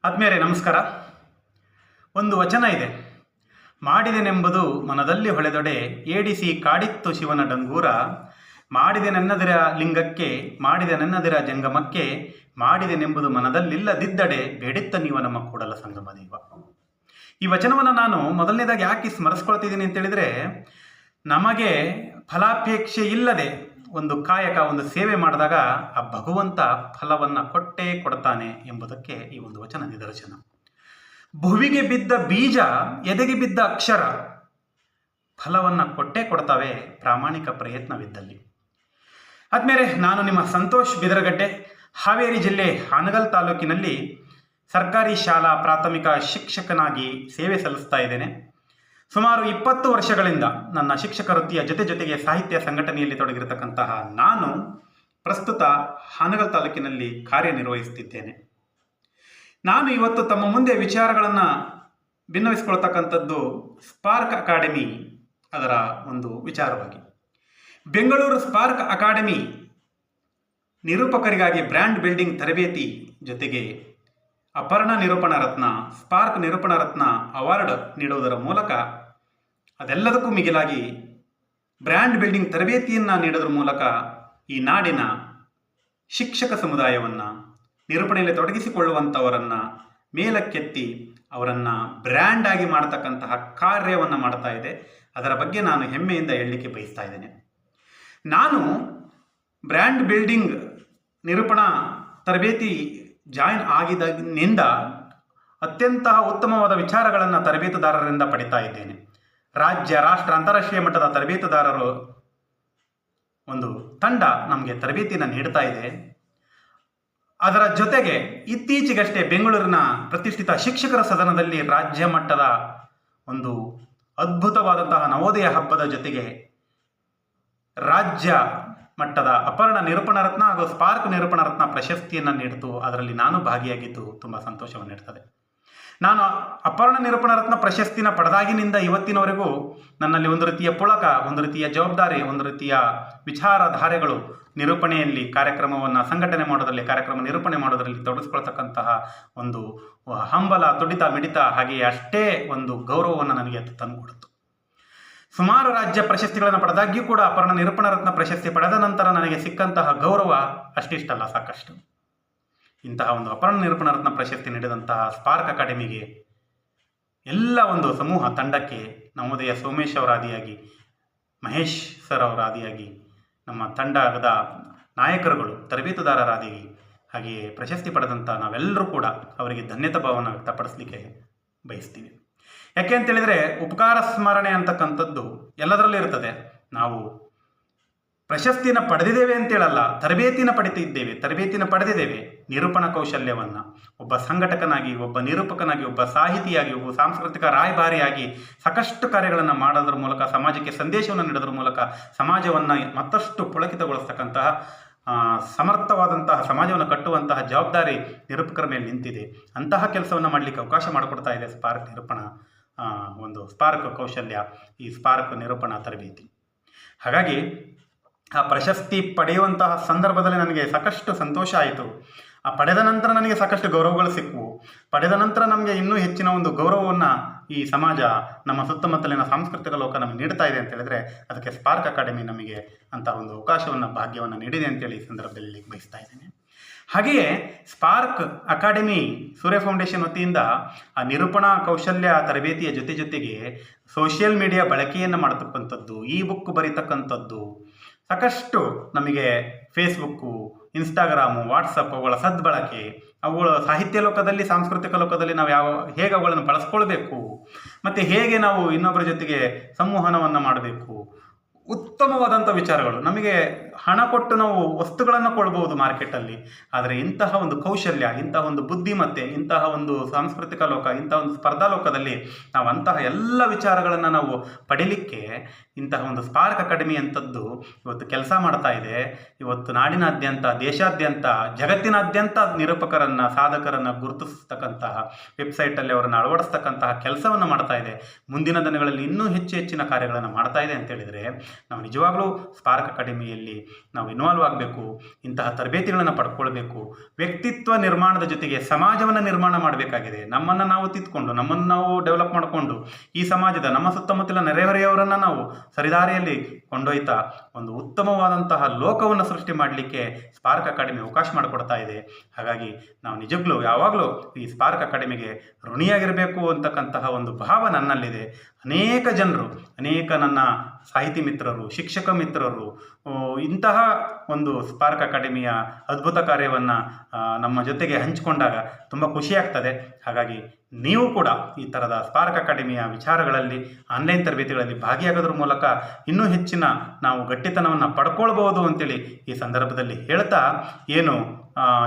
ಆತ್ಮೀಯರೇ ನಮಸ್ಕಾರ. ಒಂದು ವಚನ ಇದೆ, ಮಾಡಿದೆನೆಂಬುದು ಮನದಲ್ಲಿ ಹೊಳೆದೊಡೆ ಏಡಿಸಿ ಕಾಡಿತ್ತು ಶಿವನ ಡಂಗೂರ. ಮಾಡಿದೆ ನನ್ನದಿರ ಲಿಂಗಕ್ಕೆ, ಮಾಡಿದೆ ನನ್ನದಿರ ಜಂಗಮಕ್ಕೆ, ಮಾಡಿದೆನೆಂಬುದು ಮನದಲ್ಲಿಲ್ಲದಿದ್ದಡೆ ಬೇಡಿತ್ತ ನೀವ ನಮ್ಮ ಕೂಡಲ ಸಂಗಮ ದೇವ. ಈ ವಚನವನ್ನು ನಾನು ಮೊದಲನೇದಾಗಿ ಯಾಕೆ ಸ್ಮರಿಸ್ಕೊಳ್ತಿದ್ದೀನಿ ಅಂತೇಳಿದರೆ, ನಮಗೆ ಫಲಾಪೇಕ್ಷೆ ಇಲ್ಲದೆ ಒಂದು ಕಾಯಕ, ಒಂದು ಸೇವೆ ಮಾಡಿದಾಗ ಆ ಭಗವಂತ ಫಲವನ್ನು ಕೊಟ್ಟೇ ಕೊಡ್ತಾನೆ ಎಂಬುದಕ್ಕೆ ಈ ಒಂದು ವಚನ ನಿದರ್ಶನ. ಭುವಿಗೆ ಬಿದ್ದ ಬೀಜ, ಎದೆಗೆ ಬಿದ್ದ ಅಕ್ಷರ ಫಲವನ್ನು ಕೊಟ್ಟೇ ಕೊಡ್ತಾವೆ ಪ್ರಾಮಾಣಿಕ ಪ್ರಯತ್ನವಿದ್ದಲ್ಲಿ. ಆದ್ಮೇಲೆ ನಾನು ನಿಮ್ಮ ಸಂತೋಷ್ ಬಿದರಗಡ್ಡೆ, ಹಾವೇರಿ ಜಿಲ್ಲೆ ಹಾನಗಲ್ ತಾಲೂಕಿನಲ್ಲಿ ಸರ್ಕಾರಿ ಶಾಲಾ ಪ್ರಾಥಮಿಕ ಶಿಕ್ಷಕನಾಗಿ ಸೇವೆ ಸಲ್ಲಿಸ್ತಾ ಇದ್ದೇನೆ. ಸುಮಾರು 20 ವರ್ಷಗಳಿಂದ ನನ್ನ ಶಿಕ್ಷಕ ವೃತ್ತಿಯ ಜೊತೆಗೆ ಸಾಹಿತ್ಯ ಸಂಘಟನೆಯಲ್ಲಿ ತೊಡಗಿರತಕ್ಕಂತಹ ನಾನು ಪ್ರಸ್ತುತ ಹಾನಗಲ್ ತಾಲೂಕಿನಲ್ಲಿ ಕಾರ್ಯನಿರ್ವಹಿಸುತ್ತಿದ್ದೇನೆ. ನಾನು ಇವತ್ತು ತಮ್ಮ ಮುಂದೆ ವಿಚಾರಗಳನ್ನು ಭಿನ್ನವಿಸಿಕೊಳ್ತಕ್ಕಂಥದ್ದು ಸ್ಪಾರ್ಕ್ ಅಕಾಡೆಮಿ ಅದರ ಒಂದು ವಿಚಾರವಾಗಿ. ಬೆಂಗಳೂರು ಸ್ಪಾರ್ಕ್ ಅಕಾಡೆಮಿ ನಿರೂಪಕರಿಗಾಗಿ ಬ್ರ್ಯಾಂಡ್ ಬಿಲ್ಡಿಂಗ್ ತರಬೇತಿ ಜೊತೆಗೆ ಅಪರ್ಣ ನಿರೂಪಣಾ ರತ್ನ, ಸ್ಪಾರ್ಕ್ ನಿರೂಪಣಾ ರತ್ನ ಅವಾರ್ಡ್ ನೀಡುವುದರ ಮೂಲಕ, ಅದೆಲ್ಲದಕ್ಕೂ ಮಿಗಿಲಾಗಿ ಬ್ರ್ಯಾಂಡ್ ಬಿಲ್ಡಿಂಗ್ ತರಬೇತಿಯನ್ನು ನೀಡೋದ್ರ ಮೂಲಕ ಈ ನಾಡಿನ ಶಿಕ್ಷಕ ಸಮುದಾಯವನ್ನು, ನಿರೂಪಣೆಯಲ್ಲಿ ತೊಡಗಿಸಿಕೊಳ್ಳುವಂಥವರನ್ನು ಮೇಲಕ್ಕೆತ್ತಿ ಅವರನ್ನು ಬ್ರ್ಯಾಂಡ್ ಆಗಿ ಮಾಡತಕ್ಕಂತಹ ಕಾರ್ಯವನ್ನು ಮಾಡ್ತಾ ಇದೆ. ಅದರ ಬಗ್ಗೆ ನಾನು ಹೆಮ್ಮೆಯಿಂದ ಹೇಳಲಿಕ್ಕೆ ಬಯಸ್ತಾ ಇದ್ದೇನೆ. ನಾನು ಬ್ರ್ಯಾಂಡ್ ಬಿಲ್ಡಿಂಗ್ ನಿರೂಪಣಾ ತರಬೇತಿ ಜಾಯಿನ್ ಆಗಿದಾಗಿನಿಂದ ಅತ್ಯಂತ ಉತ್ತಮವಾದ ವಿಚಾರಗಳನ್ನು ತರಬೇತುದಾರರಿಂದ ಪಡಿತಾ ಇದ್ದೇನೆ. ರಾಜ್ಯ, ರಾಷ್ಟ್ರ, ಅಂತಾರಾಷ್ಟ್ರೀಯ ಮಟ್ಟದ ತರಬೇತುದಾರರು ಒಂದು ತಂಡ ನಮಗೆ ತರಬೇತಿಯನ್ನು ನೀಡ್ತಾ ಇದೆ. ಅದರ ಜೊತೆಗೆ ಇತ್ತೀಚೆಗಷ್ಟೇ ಬೆಂಗಳೂರಿನ ಪ್ರತಿಷ್ಠಿತ ಶಿಕ್ಷಕರ ಸದನದಲ್ಲಿ ರಾಜ್ಯ ಮಟ್ಟದ ಒಂದು ಅದ್ಭುತವಾದಂತಹ ನವೋದಯ ಹಬ್ಬದ ಜೊತೆಗೆ ರಾಜ್ಯ ಮಟ್ಟದ ಅಪರ್ಣ ನಿರೂಪಣಾ ರತ್ನ ಹಾಗೂ ಸ್ಪಾರ್ಕ್ ನಿರೂಪಣಾ ರತ್ನ ಪ್ರಶಸ್ತಿಯನ್ನು ನೀಡಿತು. ಅದರಲ್ಲಿ ನಾನು ಭಾಗಿಯಾಗಿದ್ದು ತುಂಬ ಸಂತೋಷವನ್ನು ನೀಡ್ತದೆ. ನಾನು ಅಪರ್ಣ ನಿರೂಪಣಾ ರತ್ನ ಪ್ರಶಸ್ತಿನ ಪಡೆದಾಗಿನಿಂದ ಇವತ್ತಿನವರೆಗೂ ನನ್ನಲ್ಲಿ ಒಂದು ರೀತಿಯ ಪುಳಕ, ಒಂದು ರೀತಿಯ ಜವಾಬ್ದಾರಿ, ಒಂದು ರೀತಿಯ ವಿಚಾರಧಾರೆಗಳು ನಿರೂಪಣೆಯಲ್ಲಿ ಕಾರ್ಯಕ್ರಮವನ್ನು ಸಂಘಟನೆ ಮಾಡೋದರಲ್ಲಿ, ಕಾರ್ಯಕ್ರಮ ನಿರೂಪಣೆ ಮಾಡೋದರಲ್ಲಿ ತೊಡಗಿಸ್ಕೊಳ್ತಕ್ಕಂತಹ ಒಂದು ಹಂಬಲ, ತುಡಿತ, ಮಿಡಿತ, ಹಾಗೆಯೇ ಅಷ್ಟೇ ಒಂದು ಗೌರವವನ್ನು ನನಗೆ ತಂದುಕೊಡ್ತು. ಸುಮಾರು ರಾಜ್ಯ ಪ್ರಶಸ್ತಿಗಳನ್ನು ಪಡೆದಾಗ್ಯೂ ಕೂಡ ಅಪರ್ಣ ನಿರೂಪಣಾ ರತ್ನ ಪ್ರಶಸ್ತಿ ಪಡೆದ ನಂತರ ನನಗೆ ಸಿಕ್ಕಂತಹ ಗೌರವ ಅಷ್ಟಿಷ್ಟಲ್ಲ, ಸಾಕಷ್ಟು. ಇಂತಹ ಒಂದು ಅಪರ್ಣ ನಿರೂಪಣಾ ರತ್ನ ಪ್ರಶಸ್ತಿ ನೀಡಿದಂತಹ ಸ್ಪಾರ್ಕ್ ಅಕಾಡೆಮಿಗೆ, ಎಲ್ಲ ಒಂದು ಸಮೂಹ ತಂಡಕ್ಕೆ, ನವೋದಯ ಸೋಮೇಶ್ ಅವರ ಆದಿಯಾಗಿ, ಮಹೇಶ್ ಸರ್ ಅವರ ಆದಿಯಾಗಿ, ನಮ್ಮ ತಂಡದ ನಾಯಕರುಗಳು, ತರಬೇತುದಾರರಾದಿಯಾಗಿ, ಹಾಗೆಯೇ ಪ್ರಶಸ್ತಿ ಪಡೆದಂಥ ನಾವೆಲ್ಲರೂ ಕೂಡ ಅವರಿಗೆ ಧನ್ಯತಾ ಭಾವವನ್ನು ವ್ಯಕ್ತಪಡಿಸಲಿಕ್ಕೆ ಬಯಸ್ತೀವಿ. ಯಾಕೆ ಅಂತೇಳಿದರೆ, ಉಪಕಾರ ಸ್ಮರಣೆ ಅಂತಕ್ಕಂಥದ್ದು ಎಲ್ಲದರಲ್ಲೂ ಇರ್ತದೆ. ನಾವು ಪ್ರಶಸ್ತಿನ ಪಡೆದಿದ್ದೇವೆ ಅಂತೇಳಲ್ಲ, ತರಬೇತಿನ ಪಡೆದಿದ್ದೇವೆ. ನಿರೂಪಣಾ ಕೌಶಲ್ಯವನ್ನು ಒಬ್ಬ ಸಂಘಟಕನಾಗಿ, ಒಬ್ಬ ನಿರೂಪಕನಾಗಿ, ಒಬ್ಬ ಸಾಹಿತಿಯಾಗಿ, ಒಬ್ಬ ಸಾಂಸ್ಕೃತಿಕ ರಾಯಭಾರಿಯಾಗಿ ಸಾಕಷ್ಟು ಕಾರ್ಯಗಳನ್ನು ಮಾಡೋದ್ರ ಮೂಲಕ, ಸಮಾಜಕ್ಕೆ ಸಂದೇಶವನ್ನು ನೀಡೋದ್ರ ಮೂಲಕ ಸಮಾಜವನ್ನು ಮತ್ತಷ್ಟು ಪುಳಕಿತಗೊಳಿಸ್ತಕ್ಕಂತಹ ಸಮರ್ಥವಾದಂತಹ ಸಮಾಜವನ್ನು ಕಟ್ಟುವಂತಹ ಜವಾಬ್ದಾರಿ ನಿರೂಪಕರ ಮೇಲೆ ನಿಂತಿದೆ. ಅಂತಹ ಕೆಲಸವನ್ನು ಮಾಡಲಿಕ್ಕೆ ಅವಕಾಶ ಮಾಡಿಕೊಡ್ತಾ ಇದೆ ಸ್ಪಾರ್ಕ್ ನಿರೂಪಣಾ ಒಂದು ಸ್ಪಾರ್ಕ್ ಕೌಶಲ್ಯ, ಈ ಸ್ಪಾರ್ಕ್ ನಿರೂಪಣಾ ತರಬೇತಿ. ಹಾಗಾಗಿ ಆ ಪ್ರಶಸ್ತಿ ಪಡೆಯುವಂತಹ ಸಂದರ್ಭದಲ್ಲಿ ನನಗೆ ಸಾಕಷ್ಟು ಸಂತೋಷ ಆಯಿತು. ಆ ಪಡೆದ ನಂತರ ನನಗೆ ಸಾಕಷ್ಟು ಗೌರವಗಳು ಸಿಕ್ಕವು. ಪಡೆದ ನಂತರ ನಮಗೆ ಇನ್ನೂ ಹೆಚ್ಚಿನ ಒಂದು ಗೌರವವನ್ನು ಈ ಸಮಾಜ, ನಮ್ಮ ಸುತ್ತಮುತ್ತಲಿನ ಸಾಂಸ್ಕೃತಿಕ ಲೋಕ ನಮಗೆ ನೀಡ್ತಾ ಇದೆ ಅಂತ ಹೇಳಿದ್ರೆ, ಅದಕ್ಕೆ ಸ್ಪಾರ್ಕ್ ಅಕಾಡೆಮಿ ನಮಗೆ ಅಂತ ಒಂದು ಅವಕಾಶವನ್ನು, ಭಾಗ್ಯವನ್ನು ನೀಡಿದೆ ಅಂತೇಳಿ ಈ ಸಂದರ್ಭದಲ್ಲಿ ಬಯಸ್ತಾ ಇದ್ದೇನೆ. ಹಾಗೆಯೇ ಸ್ಪಾರ್ಕ್ ಅಕಾಡೆಮಿ ಸೂರ್ಯ ಫೌಂಡೇಶನ್ ವತಿಯಿಂದ ಆ ನಿರೂಪಣಾ ಕೌಶಲ್ಯ ತರಬೇತಿಯ ಜೊತೆಗೆ ಸೋಷಿಯಲ್ ಮೀಡಿಯಾ ಬಳಕೆಯನ್ನು ಮಾಡತಕ್ಕಂಥದ್ದು, ಇ ಬುಕ್ ಬರೀತಕ್ಕಂಥದ್ದು, ಸಾಕಷ್ಟು ನಮಗೆ ಫೇಸ್ಬುಕ್ಕು, ಇನ್ಸ್ಟಾಗ್ರಾಮು, ವಾಟ್ಸಪ್ ಅವುಗಳ ಸದ್ಬಳಕೆ, ಅವುಗಳ ಸಾಹಿತ್ಯ ಲೋಕದಲ್ಲಿ, ಸಾಂಸ್ಕೃತಿಕ ಲೋಕದಲ್ಲಿ ನಾವು ಹೇಗೆ ಅವುಗಳನ್ನು ಬಳಸ್ಕೊಳ್ಬೇಕು, ಮತ್ತು ಹೇಗೆ ನಾವು ಇನ್ನೊಬ್ಬರ ಜೊತೆಗೆ ಸಂವಹನವನ್ನು ಮಾಡಬೇಕು, ಉತ್ತಮವಾದಂಥ ವಿಚಾರಗಳು. ನಮಗೆ ಹಣ ಕೊಟ್ಟು ನಾವು ವಸ್ತುಗಳನ್ನು ಕೊಡ್ಬೋದು ಮಾರ್ಕೆಟಲ್ಲಿ, ಆದರೆ ಇಂತಹ ಒಂದು ಕೌಶಲ್ಯ, ಇಂತಹ ಒಂದು ಬುದ್ಧಿಮತ್ತೆ, ಇಂತಹ ಒಂದು ಸಾಂಸ್ಕೃತಿಕ ಲೋಕ, ಇಂತಹ ಒಂದು ಸ್ಪರ್ಧಾ ಲೋಕದಲ್ಲಿ ನಾವು ಅಂತಹ ಎಲ್ಲ ವಿಚಾರಗಳನ್ನು ನಾವು ಪಡೀಲಿಕ್ಕೆ ಇಂತಹ ಒಂದು ಸ್ಪಾರ್ಕ್ ಅಕಾಡೆಮಿ ಅಂಥದ್ದು ಇವತ್ತು ಕೆಲಸ ಮಾಡ್ತಾ ಇದೆ. ಇವತ್ತು ನಾಡಿನಾದ್ಯಂತ, ದೇಶಾದ್ಯಂತ, ಜಗತ್ತಿನಾದ್ಯಂತ ನಿರೂಪಕರನ್ನು, ಸಾಧಕರನ್ನು ಗುರುತಿಸ್ತಕ್ಕಂತಹ ವೆಬ್ಸೈಟಲ್ಲಿ ಅವರನ್ನು ಅಳವಡಿಸ್ತಕ್ಕಂತಹ ಕೆಲಸವನ್ನು ಮಾಡ್ತಾ ಇದೆ. ಮುಂದಿನ ದಿನಗಳಲ್ಲಿ ಇನ್ನೂ ಹೆಚ್ಚಿನ ಕಾರ್ಯಗಳನ್ನು ಮಾಡ್ತಾ ಇದೆ ಅಂತೇಳಿದರೆ, ನಾವು ನಿಜವಾಗಲೂ ಸ್ಪಾರ್ಕ್ ಅಕಾಡೆಮಿಯಲ್ಲಿ ನಾವು ಇನ್ವಾಲ್ವ್ ಆಗಬೇಕು, ಇಂತಹ ತರಬೇತಿಗಳನ್ನು ಪಡ್ಕೊಳ್ಬೇಕು. ವ್ಯಕ್ತಿತ್ವ ನಿರ್ಮಾಣದ ಜೊತೆಗೆ ಸಮಾಜವನ್ನು ನಿರ್ಮಾಣ ಮಾಡಬೇಕಾಗಿದೆ. ನಮ್ಮನ್ನು ನಾವು ತಿದ್ದುಕೊಂಡು, ನಮ್ಮನ್ನು ನಾವು ಡೆವಲಪ್ ಮಾಡಿಕೊಂಡು, ಈ ಸಮಾಜದ ನಮ್ಮ ಸುತ್ತಮುತ್ತಲ ನೆರೆಹೊರೆಯವರನ್ನು ನಾವು ಸರಿದಾರಿಯಲ್ಲಿ ಕೊಂಡೊಯ್ತಾ ಒಂದು ಉತ್ತಮವಾದಂತಹ ಲೋಕವನ್ನು ಸೃಷ್ಟಿ ಮಾಡಲಿಕ್ಕೆ ಸ್ಪಾರ್ಕ್ ಅಕಾಡೆಮಿ ಅವಕಾಶ ಮಾಡಿಕೊಡ್ತಾ ಇದೆ. ಹಾಗಾಗಿ ನಾವು ನಿಜಕ್ಕೂ ಯಾವಾಗಲೂ ಈ ಸ್ಪಾರ್ಕ್ ಅಕಾಡೆಮಿಗೆ ಋಣಿಯಾಗಿರಬೇಕು ಅಂತಕ್ಕಂತಹ ಒಂದು ಭಾವ ನನ್ನಲ್ಲಿದೆ. ಅನೇಕ ಜನರು, ಅನೇಕ ನನ್ನ ಸಾಹಿತಿ ಮಿತ್ರರು, ಶಿಕ್ಷಕ ಮಿತ್ರರು ಇಂತಹ ಒಂದು ಸ್ಪಾರ್ಕ್ ಅಕಾಡೆಮಿಯ ಅದ್ಭುತ ಕಾರ್ಯವನ್ನು ನಮ್ಮ ಜೊತೆಗೆ ಹಂಚಿಕೊಂಡಾಗ ತುಂಬ ಖುಷಿಯಾಗ್ತದೆ. ಹಾಗಾಗಿ ನೀವು ಕೂಡ ಈ ಥರದ ಸ್ಪಾರ್ಕ್ ಅಕಾಡೆಮಿಯ ವಿಚಾರಗಳಲ್ಲಿ, ಆನ್ಲೈನ್ ತರಬೇತಿಗಳಲ್ಲಿ ಭಾಗಿಯಾಗೋದ್ರ ಮೂಲಕ ಇನ್ನೂ ಹೆಚ್ಚಿನ ನಾವು ಗಟ್ಟಿತನವನ್ನು ಪಡ್ಕೊಳ್ಬೋದು ಅಂತೇಳಿ ಈ ಸಂದರ್ಭದಲ್ಲಿ ಹೇಳ್ತಾ, ಏನು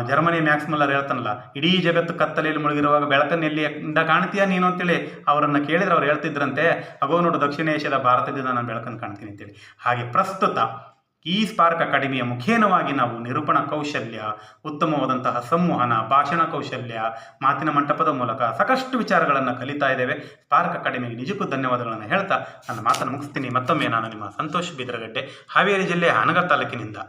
ಜರ್ಮನಿ ಮ್ಯಾಕ್ಸ್ ಮುಲ್ಲರ್ ಹೇಳ್ತಾನಲ್ಲ, ಇಡೀ ಜಗತ್ತು ಕತ್ತಲೆಯಲ್ಲಿ ಮುಳುಗಿರುವಾಗ ಬೆಳಕನ್ನು ಎಲ್ಲಿಂದ ಕಾಣ್ತೀಯಾ ನೀನು ಅಂತೇಳಿ ಅವರನ್ನು ಕೇಳಿದ್ರೆ ಅವ್ರು ಹೇಳ್ತಿದ್ರಂತೆ, ಅಗೋ ನೋಡು ದಕ್ಷಿಣ ಏಷ್ಯಾದ ಭಾರತದಿಂದ ನಾನು ಬೆಳಕನ್ನು ಕಾಣ್ತೀನಿ ಅಂತೇಳಿ. ಹಾಗೆ ಪ್ರಸ್ತುತ ಈ ಸ್ಪಾರ್ಕ್ ಅಕಾಡೆಮಿಯ ಮುಖೇನವಾಗಿ ನಾವು ನಿರೂಪಣಾ ಕೌಶಲ್ಯ, ಉತ್ತಮವಾದಂತಹ ಸಂವಹನ, ಭಾಷಣ ಕೌಶಲ್ಯ, ಮಾತಿನ ಮಂಟಪದ ಮೂಲಕ ಸಾಕಷ್ಟು ವಿಚಾರಗಳನ್ನು ಕಲಿತಾ ಇದ್ದೇವೆ. ಸ್ಪಾರ್ಕ್ ಅಕಾಡೆಮಿಗೆ ನಿಜಕ್ಕೂ ಧನ್ಯವಾದಗಳನ್ನು ಹೇಳ್ತಾ ನನ್ನ ಮಾತನ್ನು ಮುಗಿಸ್ತೀನಿ. ಮತ್ತೊಮ್ಮೆ ನಾನು ನಿಮ್ಮ ಸಂತೋಷ್ ಬಿದ್ರಗಡ್ಡೆ, ಹಾವೇರಿ ಜಿಲ್ಲೆ ಹಾನಗಲ್ ತಾಲೂಕಿನಿಂದ.